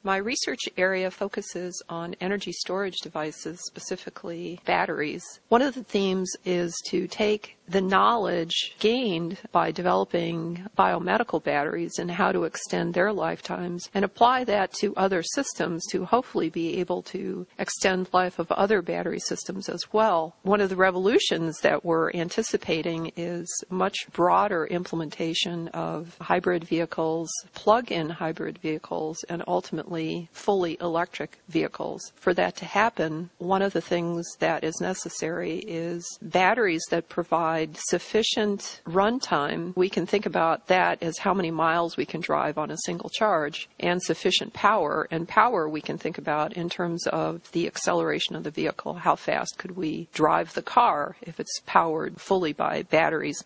My research area focuses on energy storage devices, specifically batteries. One of the themes is to take the knowledge gained by developing biomedical batteries and how to extend their lifetimes and apply that to other systems to hopefully be able to extend life of other battery systems as well. One of the revolutions that we're anticipating is much broader implementation of hybrid vehicles, plug-in hybrid vehicles, and ultimately fully electric vehicles. For that to happen, one of the things that is necessary is batteries that provide sufficient runtime. We can think about that as how many miles we can drive on a single charge, and sufficient power. And power we can think about in terms of the acceleration of the vehicle. How fast could we drive the car if it's powered fully by batteries?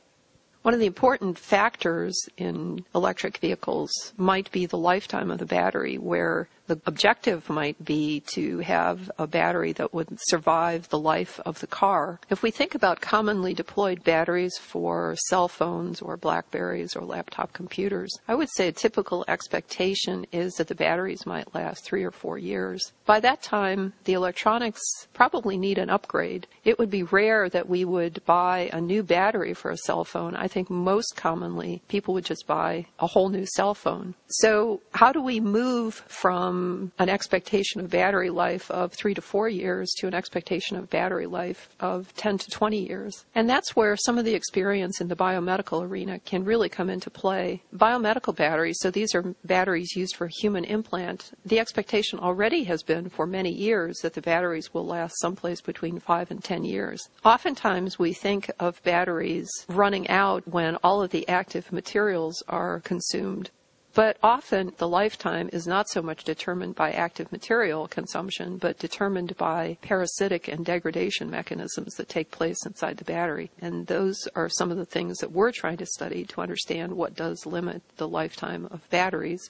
One of the important factors in electric vehicles might be the lifetime of the battery, where the objective might be to have a battery that would survive the life of the car. If we think about commonly deployed batteries for cell phones or BlackBerries or laptop computers, I would say a typical expectation is that the batteries might last 3 or 4 years. By that time, the electronics probably need an upgrade. It would be rare that we would buy a new battery for a cell phone. I think most commonly people would just buy a whole new cell phone. So how do we move from an expectation of battery life of 3 to 4 years to an expectation of battery life of 10 to 20 years? And that's where some of the experience in the biomedical arena can really come into play. Biomedical batteries, so these are batteries used for human implant, the expectation already has been for many years that the batteries will last someplace between 5 and 10 years. Oftentimes we think of batteries running out when all of the active materials are consumed. But often the lifetime is not so much determined by active material consumption, but determined by parasitic and degradation mechanisms that take place inside the battery. And those are some of the things that we're trying to study to understand what does limit the lifetime of batteries.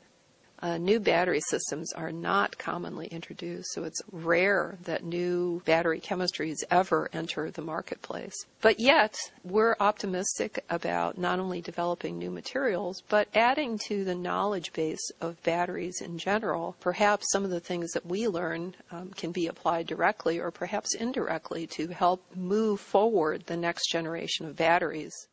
New battery systems are not commonly introduced, so it's rare that new battery chemistries ever enter the marketplace. But yet, we're optimistic about not only developing new materials, but adding to the knowledge base of batteries in general. Perhaps some of the things that we learn can be applied directly or perhaps indirectly to help move forward the next generation of batteries.